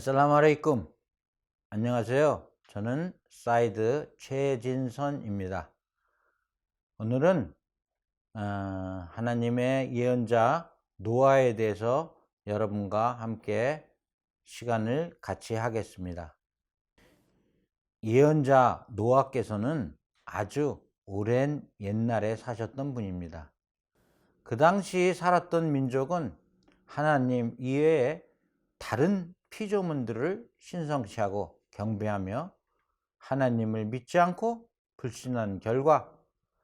아살라무 알레이쿰. 안녕하세요. 저는 사이드 최진선입니다. 오늘은 하나님의 예언자 노아에 대해서 여러분과 함께 시간을 같이 하겠습니다. 예언자 노아께서는 아주 오랜 옛날에 사셨던 분입니다. 그 당시 살았던 민족은 하나님 이외에 다른 피조물들을 신성시하고 경배하며 하나님을 믿지 않고 불신한 결과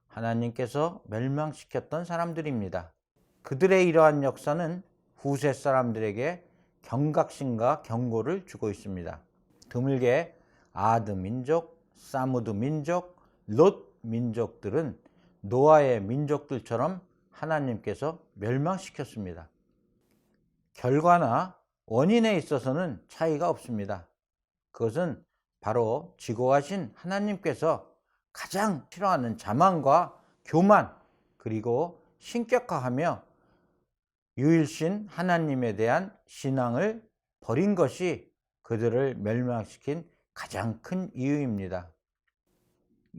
하나님께서 멸망시켰던 사람들입니다. 그들의 이러한 역사는 후세 사람들에게 경각심과 경고를 주고 있습니다. 드물게 아드 민족, 사무드 민족, 롯 민족들은 노아의 민족들처럼 하나님께서 멸망시켰습니다. 결과나 원인에 있어서는 차이가 없습니다. 그것은 바로 지고하신 하나님께서 가장 싫어하는 자만과 교만, 그리고 신격화하며 유일신 하나님에 대한 신앙을 버린 것이 그들을 멸망시킨 가장 큰 이유입니다.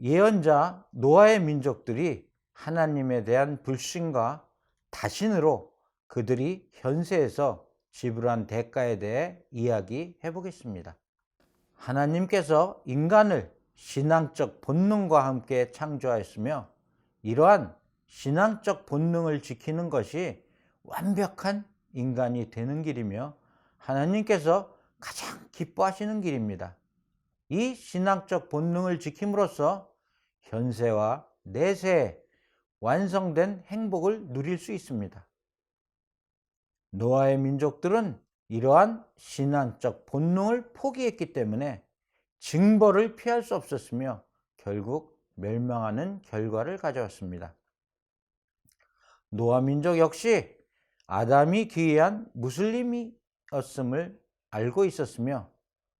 예언자 노아의 민족들이 하나님에 대한 불신과 다신으로 그들이 현세에서 지불한 대가에 대해 이야기해 보겠습니다. 하나님께서 인간을 신앙적 본능과 함께 창조하였으며 이러한 신앙적 본능을 지키는 것이 완벽한 인간이 되는 길이며 하나님께서 가장 기뻐하시는 길입니다. 이 신앙적 본능을 지킴으로써 현세와 내세에 완성된 행복을 누릴 수 있습니다. 노아의 민족들은 이러한 신앙적 본능을 포기했기 때문에 징벌을 피할 수 없었으며 결국 멸망하는 결과를 가져왔습니다. 노아 민족 역시 아담이 기이한 무슬림이었음을 알고 있었으며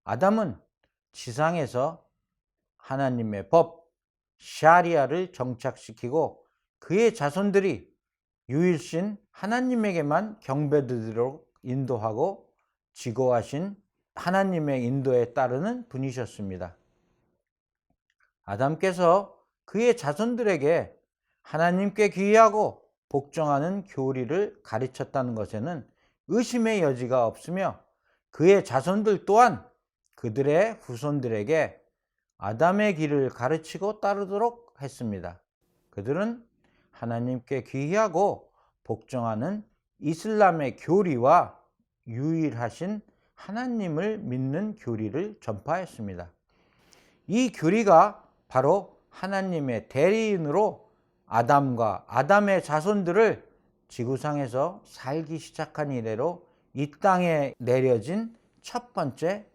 아담은 지상에서 하나님의 법, 샤리아를 정착시키고 그의 자손들이 유일신 하나님에게만 경배드리도록 인도하고 지고하신 하나님의 인도에 따르는 분이셨습니다. 아담께서 그의 자손들에게 하나님께 귀의하고 복종하는 교리를 가르쳤다는 것에는 의심의 여지가 없으며 그의 자손들 또한 그들의 후손들에게 아담의 길을 가르치고 따르도록 했습니다. 그들은 하나님께 귀의하고 복종하는 이슬람의 교리와 유일하신 하나님을 믿는 교리를 전파했습니다. 이 교리가 바로 하나님의 대리인으로 아담과 아담의 자손들을 지구상에서 살기 시작한 이래로 이 땅에 내려진 첫 번째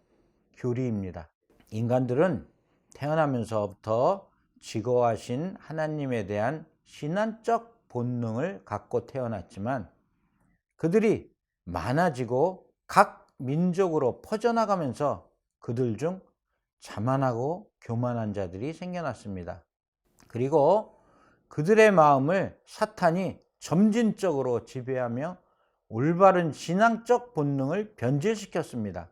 교리입니다. 인간들은 태어나면서부터 지고하신 하나님에 대한 신앙적 본능을 갖고 태어났지만 그들이 많아지고 각 민족으로 퍼져나가면서 그들 중 자만하고 교만한 자들이 생겨났습니다. 그리고 그들의 마음을 사탄이 점진적으로 지배하며 올바른 신앙적 본능을 변질시켰습니다.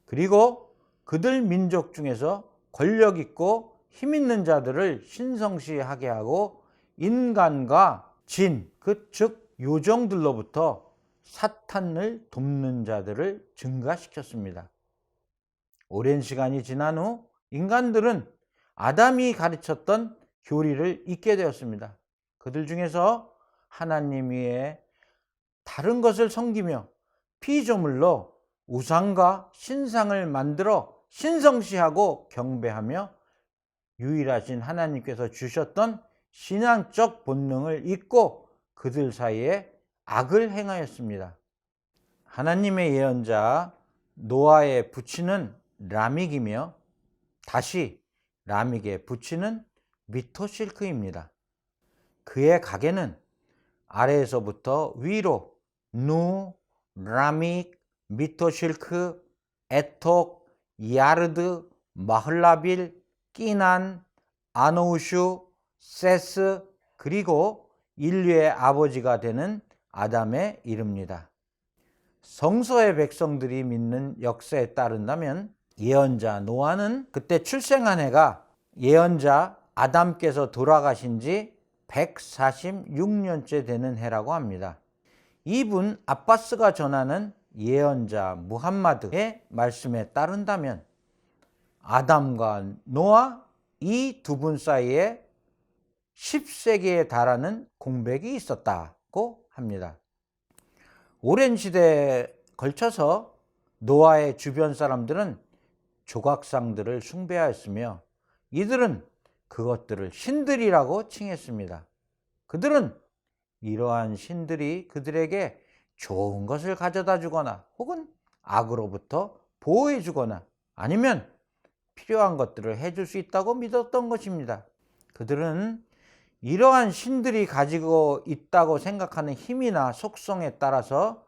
그리고 그들 민족 중에서 권력 있고 힘 있는 자들을 신성시하게 하고 인간과 진, 즉 요정들로부터 사탄을 돕는 자들을 증가시켰습니다. 오랜 시간이 지난 후 인간들은 아담이 가르쳤던 교리를 잊게 되었습니다. 그들 중에서 하나님 외에 다른 것을 섬기며 피조물로 우상과 신상을 만들어 신성시하고 경배하며 유일하신 하나님께서 주셨던 신앙적 본능을 잊고 그들 사이에 악을 행하였습니다. 하나님의 예언자 노아의 부친은 라믹이며 다시 라믹의 부친은 미토실크입니다. 그의 가계는 아래에서부터 위로 누, 라믹, 미토실크, 에톡, 야르드, 마흘라빌, 끼난, 아노우슈, 세스, 그리고 인류의 아버지가 되는 아담에 이릅니다. 성서의 백성들이 믿는 역사에 따른다면 예언자 노아는 그때 출생한 해가 예언자 아담께서 돌아가신 지 146년째 되는 해라고 합니다. 이분 아바스가 전하는 예언자 무함마드의 말씀에 따른다면 아담과 노아 이 두 분 사이에 10세기에 달하는 공백이 있었다고 합니다. 오랜 시대에 걸쳐서 노아의 주변 사람들은 조각상들을 숭배하였으며 이들은 그것들을 신들이라고 칭했습니다. 그들은 이러한 신들이 그들에게 좋은 것을 가져다 주거나 혹은 악으로부터 보호해 주거나 아니면 필요한 것들을 해줄 수 있다고 믿었던 것입니다. 그들은 이러한 신들이 가지고 있다고 생각하는 힘이나 속성에 따라서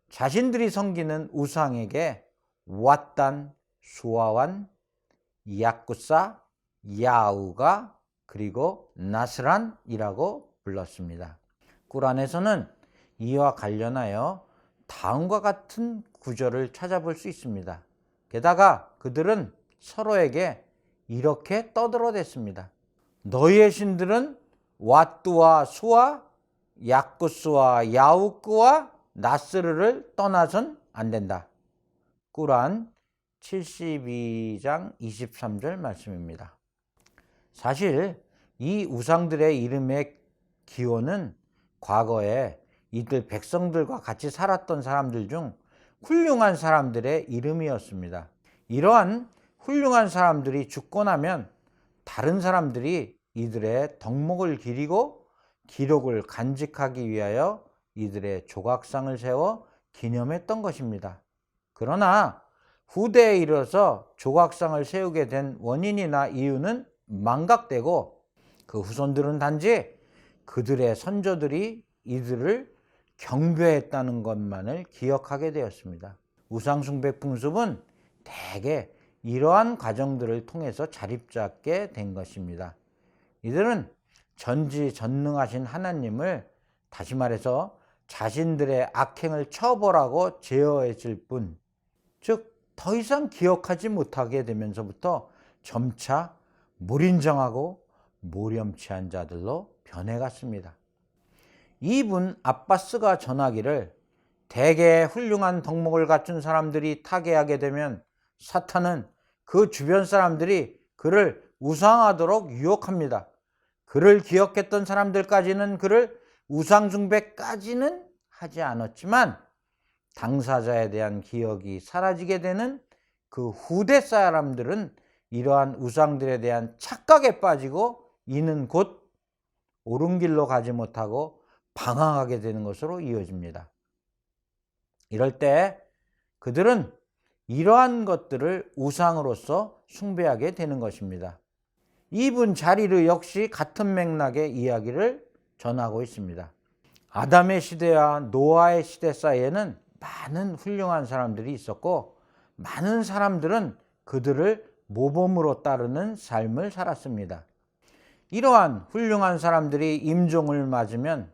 자신들이 섬기는 우상에게 왓단, 수아완, 야쿠사, 야우가 그리고 나스란이라고 불렀습니다. 꾸란에서는 이와 관련하여 다음과 같은 구절을 찾아볼 수 있습니다. 게다가 그들은 서로에게 이렇게 떠들어댔습니다. 너희의 신들은 왓두와 수와 야쿠스와 야우크와 나스르를 떠나선 안 된다. 꾸란 72장 23절 말씀입니다. 사실 이 우상들의 이름의 기원은 과거에 이들 백성들과 같이 살았던 사람들 중 훌륭한 사람들의 이름이었습니다. 이러한 훌륭한 사람들이 죽고 나면 다른 사람들이 이들의 덕목을 기리고 기록을 간직하기 위하여 이들의 조각상을 세워 기념했던 것입니다. 그러나 후대에 이르러서 조각상을 세우게 된 원인이나 이유는 망각되고 그 후손들은 단지 그들의 선조들이 이들을 경배했다는 것만을 기억하게 되었습니다. 우상숭배 풍습은 대개 이러한 과정들을 통해서 자립잡게 된 것입니다. 이들은 전지전능하신 하나님을 다시 말해서 자신들의 악행을 처벌하고 제어했을 뿐, 즉 더 이상 기억하지 못하게 되면서부터 점차 무린정하고 모렴치한 자들로 변해갔습니다. 이분 아바스가 전하기를 대개 훌륭한 덕목을 갖춘 사람들이 타계하게 되면 사탄은 그 주변 사람들이 그를 우상하도록 유혹합니다. 그를 기억했던 사람들까지는 그를 우상숭배까지는 하지 않았지만 당사자에 대한 기억이 사라지게 되는 그 후대 사람들은 이러한 우상들에 대한 착각에 빠지고 이는 곧 옳은 길로 가지 못하고 방황하게 되는 것으로 이어집니다. 이럴 때 그들은 이러한 것들을 우상으로서 숭배하게 되는 것입니다. 이분 자리르 역시 같은 맥락의 이야기를 전하고 있습니다. 아담의 시대와 노아의 시대 사이에는 많은 훌륭한 사람들이 있었고 많은 사람들은 그들을 모범으로 따르는 삶을 살았습니다. 이러한 훌륭한 사람들이 임종을 맞으면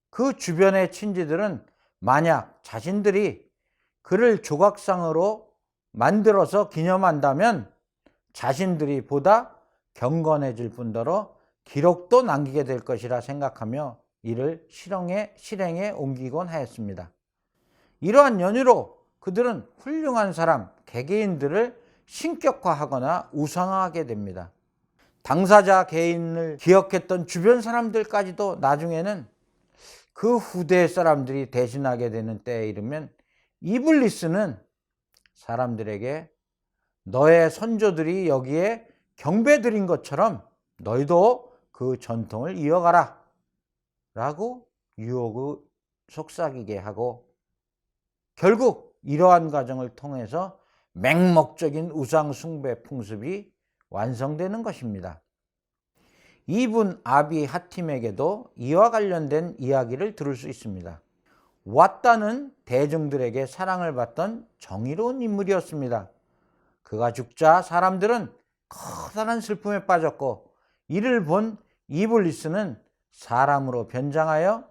그 주변의 친지들은 만약 자신들이 그를 조각상으로 만들어서 기념한다면 자신들이 보다 경건해질 뿐더러 기록도 남기게 될 것이라 생각하며 이를 실행에 옮기곤 하였습니다. 이러한 연유로 그들은 훌륭한 사람, 개개인들을 신격화하거나 우상화하게 됩니다. 당사자 개인을 기억했던 주변 사람들까지도 나중에는 그 후대 사람들이 대신하게 되는 때에 이르면 이블리스는 사람들에게 너의 선조들이 여기에 경배드린 것처럼 너희도 그 전통을 이어가라 라고 유혹을 속삭이게 하고 결국 이러한 과정을 통해서 맹목적인 우상 숭배 풍습이 완성되는 것입니다. 이분 아비 하팀에게도 이와 관련된 이야기를 들을 수 있습니다. 왓다는 대중들에게 사랑을 받던 정의로운 인물이었습니다. 그가 죽자 사람들은 커다란 슬픔에 빠졌고 이를 본 이블리스는 사람으로 변장하여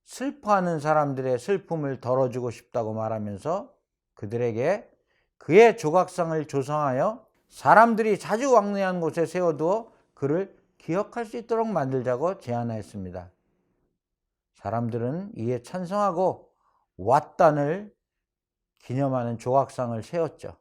슬퍼하는 사람들의 슬픔을 덜어주고 싶다고 말하면서 그들에게 그의 조각상을 조성하여 사람들이 자주 왕래하는 곳에 세워두어 그를 기억할 수 있도록 만들자고 제안하였습니다. 사람들은 이에 찬성하고 왓단을 기념하는 조각상을 세웠죠.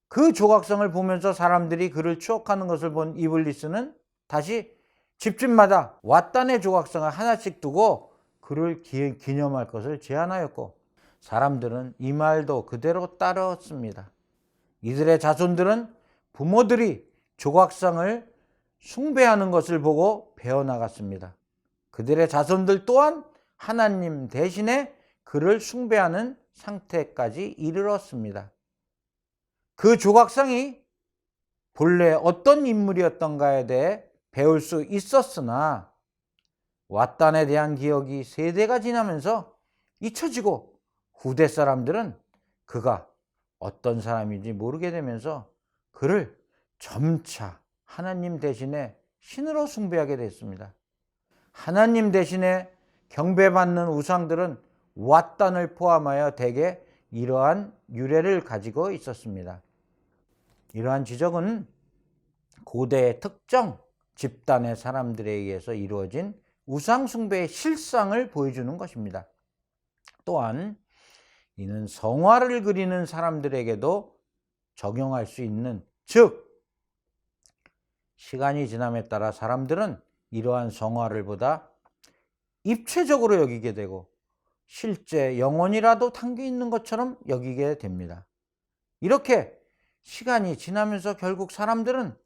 그 조각상을 보면서 사람들이 그를 추억하는 것을 본 이블리스는 다시 집집마다 왓단의 조각상을 하나씩 두고 그를 기념할 것을 제안하였고, 사람들은 이 말도 그대로 따르었습니다. 이들의 자손들은 부모들이 조각상을 숭배하는 것을 보고 배워나갔습니다. 그들의 자손들 또한 하나님 대신에 그를 숭배하는 상태까지 이르렀습니다. 그 조각상이 본래 어떤 인물이었던가에 대해 배울 수 있었으나 왓단에 대한 기억이 세대가 지나면서 잊혀지고 후대 사람들은 그가 어떤 사람인지 모르게 되면서 그를 점차 하나님 대신에 신으로 숭배하게 됐습니다. 하나님 대신에 경배받는 우상들은 왓단을 포함하여 대개 이러한 유래를 가지고 있었습니다. 이러한 지적은 고대의 특정 집단의 사람들에 의해서 이루어진 우상 숭배의 실상을 보여주는 것입니다. 또한 이는 성화를 그리는 사람들에게도 적용할 수 있는, 즉 시간이 지남에 따라 사람들은 이러한 성화를 보다 입체적으로 여기게 되고 실제 영혼이라도 담겨 있는 것처럼 여기게 됩니다. 이렇게 시간이 지나면서 결국 사람들은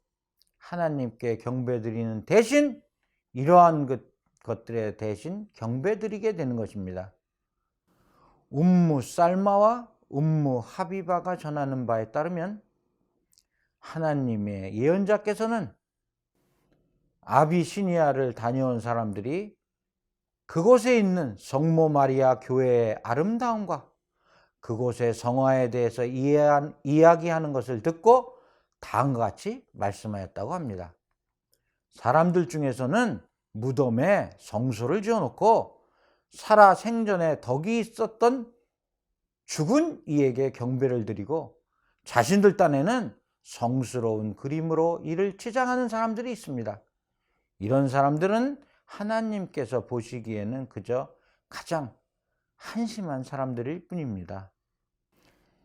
하나님께 경배드리는 대신 이러한 것들에 대신 경배드리게 되는 것입니다. 음무 살마와 음무 하비바가 전하는 바에 따르면 하나님의 예언자께서는 아비시니아를 다녀온 사람들이 그곳에 있는 성모 마리아 교회의 아름다움과 그곳의 성화에 대해서 이야기하는 것을 듣고 다음과 같이 말씀하였다고 합니다. 사람들 중에서는 무덤에 성소를 지어놓고 살아 생전에 덕이 있었던 죽은 이에게 경배를 드리고 자신들 딴에는 성스러운 그림으로 이를 치장하는 사람들이 있습니다. 이런 사람들은 하나님께서 보시기에는 그저 가장 한심한 사람들일 뿐입니다.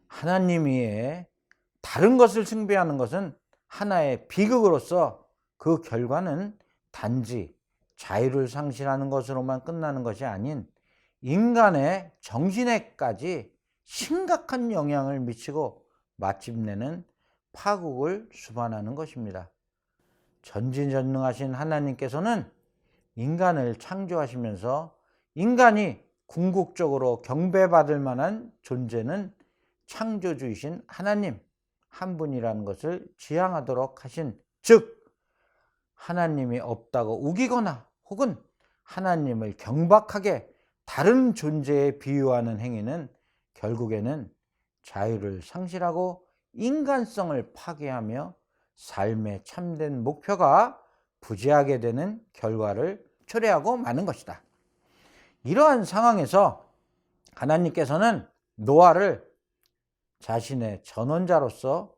하나님 외에 다른 것을 숭배하는 것은 하나의 비극으로서 그 결과는 단지 자유를 상실하는 것으로만 끝나는 것이 아닌 인간의 정신에까지 심각한 영향을 미치고 마침내는 파국을 수반하는 것입니다. 전지전능하신 하나님께서는 인간을 창조하시면서 인간이 궁극적으로 경배받을 만한 존재는 창조주이신 하나님 한 분이라는 것을 지향하도록 하신, 즉 하나님이 없다고 우기거나 혹은 하나님을 경박하게 다른 존재에 비유하는 행위는 결국에는 자유를 상실하고 인간성을 파괴하며 삶의 참된 목표가 부재하게 되는 결과를 초래하고 마는 것이다. 이러한 상황에서 하나님께서는 노아를 자신의 전원자로서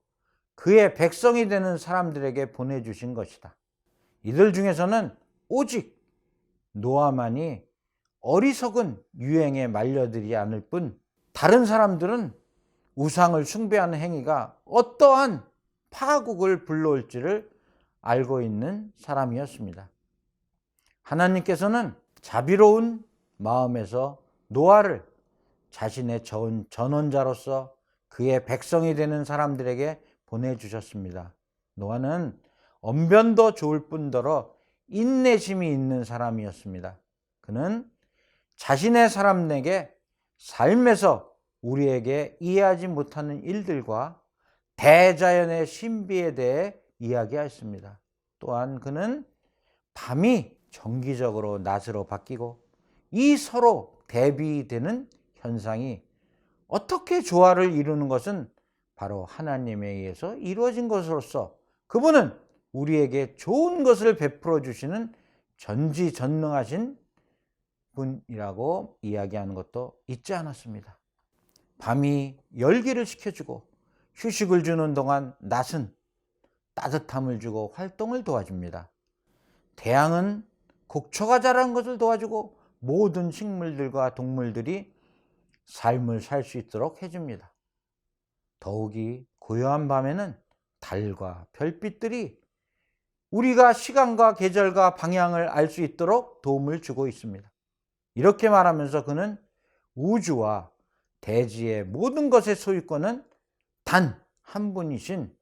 그의 백성이 되는 사람들에게 보내주신 것이다. 이들 중에서는 오직 노아만이 어리석은 유행에 말려들지 않을 뿐 다른 사람들은 우상을 숭배하는 행위가 어떠한 파국을 불러올지를 알고 있는 사람이었습니다. 하나님께서는 자비로운 마음에서 노아를 자신의 전원자로서 그의 백성이 되는 사람들에게 보내주셨습니다. 노아는 언변도 좋을 뿐더러 인내심이 있는 사람이었습니다. 그는 자신의 사람에게 삶에서 우리에게 이해하지 못하는 일들과 대자연의 신비에 대해 이야기하였습니다. 또한 그는 밤이 정기적으로 낮으로 바뀌고 이 서로 대비되는 현상이 어떻게 조화를 이루는 것은 바로 하나님에 의해서 이루어진 것으로서 그분은 우리에게 좋은 것을 베풀어 주시는 전지전능하신 분이라고 이야기하는 것도 잊지 않았습니다. 밤이 열기를 식혀주고 휴식을 주는 동안 낮은 따뜻함을 주고 활동을 도와줍니다. 태양은 곡초가 자라는 것을 도와주고 모든 식물들과 동물들이 삶을 살 수 있도록 해줍니다. 더욱이 고요한 밤에는 달과 별빛들이 우리가 시간과 계절과 방향을 알 수 있도록 도움을 주고 있습니다. 이렇게 말하면서 그는 우주와 대지의 모든 것의 소유권은 단 한 분이신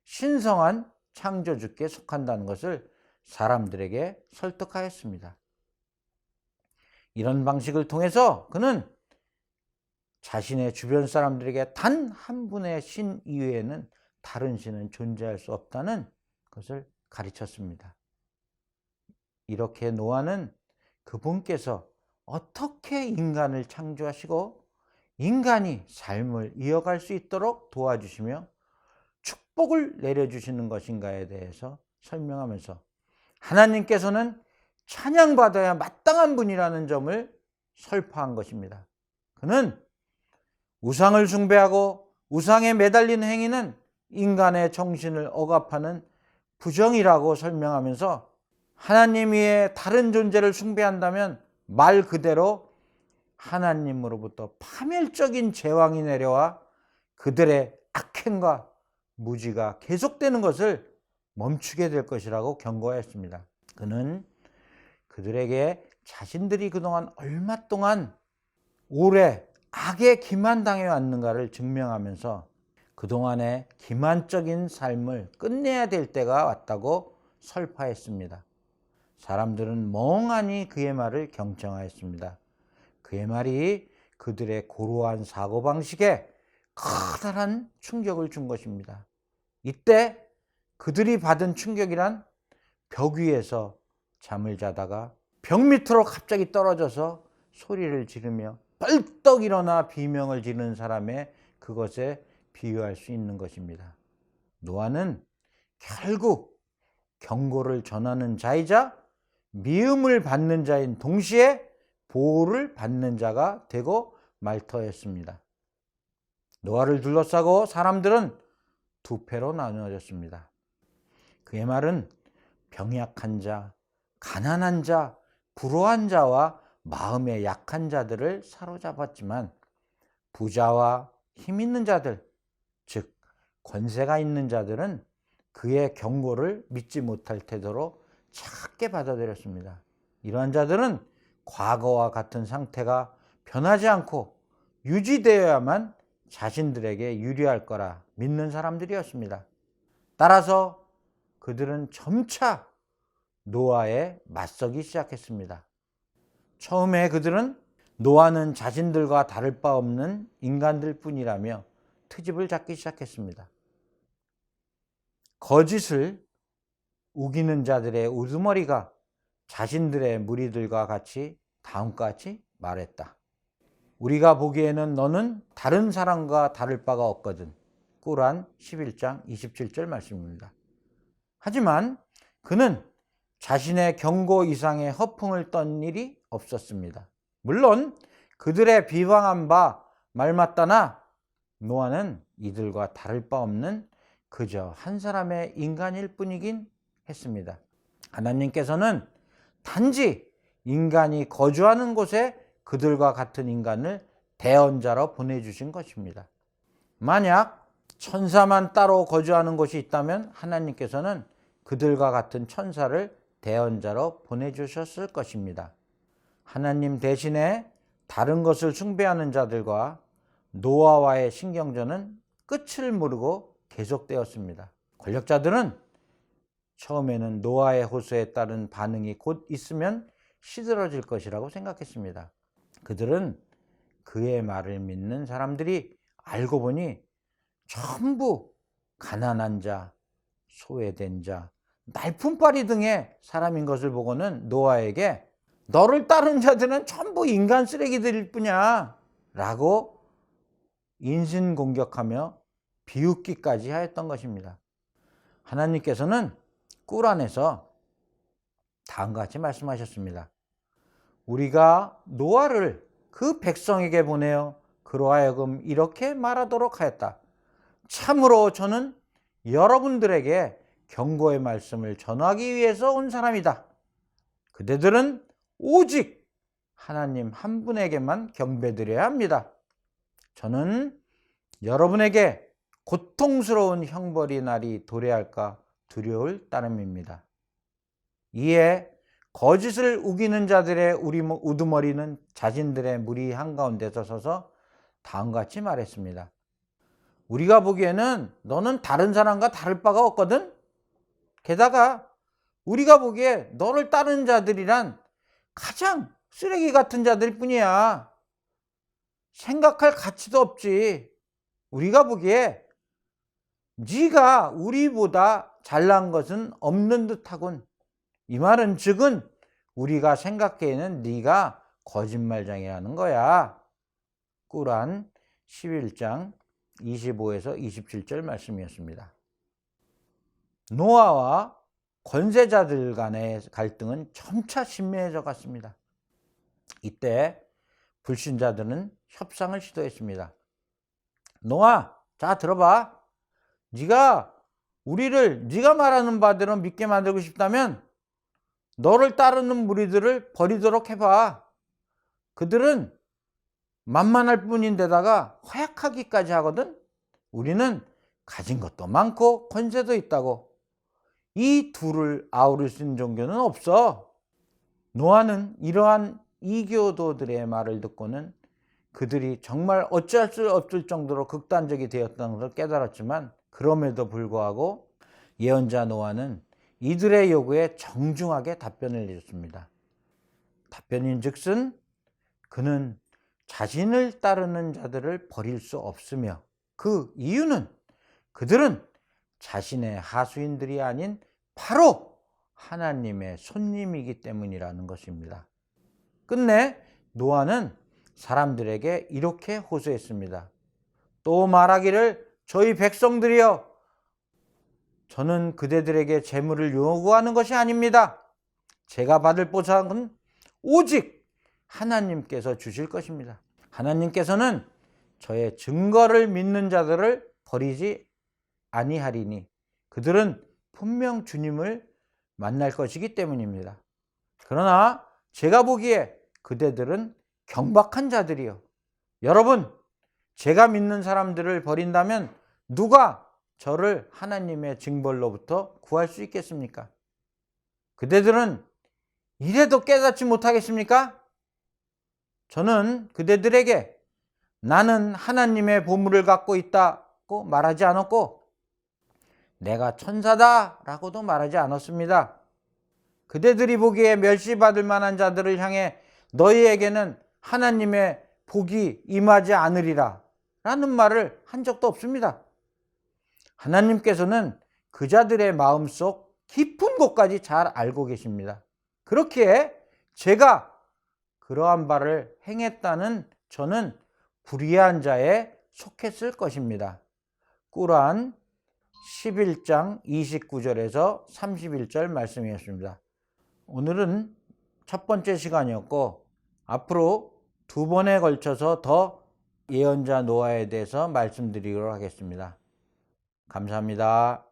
신성한 창조주께 속한다는 것을 사람들에게 설득하였습니다. 이런 방식을 통해서 그는 자신의 주변 사람들에게 단 한 분의 신 이외에는 다른 신은 존재할 수 없다는 것을 가르쳤습니다. 이렇게 노아는 그분께서 어떻게 인간을 창조하시고 인간이 삶을 이어갈 수 있도록 도와주시며 축복을 내려주시는 것인가에 대해서 설명하면서 하나님께서는 찬양받아야 마땅한 분이라는 점을 설파한 것입니다. 그는 우상을 숭배하고 우상에 매달리는 행위는 인간의 정신을 억압하는 부정이라고 설명하면서 하나님 외에 다른 존재를 숭배한다면 말 그대로 하나님으로부터 파멸적인 재앙이 내려와 그들의 악행과 무지가 계속되는 것을 멈추게 될 것이라고 경고하였습니다. 그는 그들에게 자신들이 그동안 얼마 동안 오래 악에 기만당해 왔는가를 증명하면서 그동안의 기만적인 삶을 끝내야 될 때가 왔다고 설파했습니다. 사람들은 멍하니 그의 말을 경청하였습니다. 그의 말이 그들의 고루한 사고방식에 커다란 충격을 준 것입니다. 이때 그들이 받은 충격이란 벽 위에서 잠을 자다가 벽 밑으로 갑자기 떨어져서 소리를 지르며 벌떡 일어나 비명을 지르는 사람의 그것에 비유할 수 있는 것입니다. 노아는 결국 경고를 전하는 자이자 미움을 받는 자인 동시에 보호를 받는 자가 되고 말터였습니다. 노아를 둘러싸고 사람들은 두 패로 나누어졌습니다. 그의 말은 병약한 자, 가난한 자, 불우한 자와 마음에 약한 자들을 사로잡았지만 부자와 힘 있는 자들, 즉 권세가 있는 자들은 그의 경고를 믿지 못할 태도로 차갑게 받아들였습니다. 이러한 자들은 과거와 같은 상태가 변하지 않고 유지되어야만 자신들에게 유리할 거라 믿는 사람들이었습니다. 따라서 그들은 점차 노아에 맞서기 시작했습니다. 처음에 그들은 노아는 자신들과 다를 바 없는 인간들 뿐이라며 트집을 잡기 시작했습니다. 거짓을 우기는 자들의 우두머리가 자신들의 무리들과 같이 다음과 같이 말했다. 우리가 보기에는 너는 다른 사람과 다를 바가 없거든. 꾸란 11장 27절 말씀입니다. 하지만 그는 자신의 경고 이상의 허풍을 떤 일이 없었습니다. 물론 그들의 비방한 바 말맞다나 노아는 이들과 다를 바 없는 그저 한 사람의 인간일 뿐이긴 했습니다. 하나님께서는 단지 인간이 거주하는 곳에 그들과 같은 인간을 대언자로 보내주신 것입니다. 만약 천사만 따로 거주하는 곳이 있다면 하나님께서는 그들과 같은 천사를 대언자로 보내주셨을 것입니다. 하나님 대신에 다른 것을 숭배하는 자들과 노아와의 신경전은 끝을 모르고 계속되었습니다. 권력자들은 처음에는 노아의 호소에 따른 반응이 곧 있으면 시들어질 것이라고 생각했습니다. 그들은 그의 말을 믿는 사람들이 알고 보니 전부 가난한 자, 소외된 자, 날품바리 등의 사람인 것을 보고는 노아에게 너를 따르는 자들은 전부 인간 쓰레기들일 뿐이야 라고 인신공격하며 비웃기까지 하였던 것입니다. 하나님께서는 꾸란에서 다음과 같이 말씀하셨습니다. 우리가 노아를 그 백성에게 보내어 그로 하여금 이렇게 말하도록 하였다. 참으로 저는 여러분들에게 경고의 말씀을 전하기 위해서 온 사람이다. 그대들은 오직 하나님 한 분에게만 경배드려야 합니다. 저는 여러분에게 고통스러운 형벌이 날이 도래할까 두려울 따름입니다. 이에 거짓을 우기는 자들의 우두머리는 자신들의 무리 한가운데서 서서 다음과 같이 말했습니다. 우리가 보기에는 너는 다른 사람과 다를 바가 없거든. 게다가 우리가 보기에 너를 따르는 자들이란 가장 쓰레기 같은 자들 뿐이야. 생각할 가치도 없지. 우리가 보기에 네가 우리보다 잘난 것은 없는 듯하군. 이 말은 즉은 우리가 생각하기에는 네가 거짓말장이라는 거야. 꾸란 11장 25에서 27절 말씀이었습니다. 노아와 권세자들 간의 갈등은 점차 심해져 갔습니다. 이때 불신자들은 협상을 시도했습니다. 노아, 자 들어봐. 네가 우리를 네가 말하는 바대로 믿게 만들고 싶다면 너를 따르는 무리들을 버리도록 해봐. 그들은 만만할 뿐인데다가 허약하기까지 하거든. 우리는 가진 것도 많고 권세도 있다고. 이 둘을 아우를 수 있는 종교는 없어. 노아는 이러한 이교도들의 말을 듣고는 그들이 정말 어찌할 수 없을 정도로 극단적이 되었다는 것을 깨달았지만, 그럼에도 불구하고 예언자 노아는 이들의 요구에 정중하게 답변을 내줬습니다. 답변인즉슨 그는 자신을 따르는 자들을 버릴 수 없으며, 그 이유는 그들은 자신의 하수인들이 아닌 바로 하나님의 손님이기 때문이라는 것입니다. 끝내 노아는 사람들에게 이렇게 호소했습니다. 또 말하기를, 저희 백성들이여, 저는 그대들에게 재물을 요구하는 것이 아닙니다. 제가 받을 보상은 오직 하나님께서 주실 것입니다. 하나님께서는 저의 증거를 믿는 자들을 버리지 아니하리니 그들은 분명 주님을 만날 것이기 때문입니다. 그러나 제가 보기에 그대들은 경박한 자들이요. 여러분, 제가 믿는 사람들을 버린다면 누가 저를 하나님의 징벌로부터 구할 수 있겠습니까? 그대들은 이래도 깨닫지 못하겠습니까? 저는 그대들에게 나는 하나님의 보물을 갖고 있다고 말하지 않았고, 내가 천사다 라고도 말하지 않았습니다. 그대들이 보기에 멸시받을 만한 자들을 향해 너희에게는 하나님의 복이 임하지 않으리라 라는 말을 한 적도 없습니다. 하나님께서는 그 자들의 마음속 깊은 곳까지 잘 알고 계십니다. 그렇기에 제가 그러한 바를 행했다는 저는 불의한 자에 속했을 것입니다. 꾸란 11장 29절에서 31절 말씀이었습니다. 오늘은 첫 번째 시간이었고, 앞으로 두 번에 걸쳐서 더 예언자 노아에 대해서 말씀드리도록 하겠습니다. 감사합니다.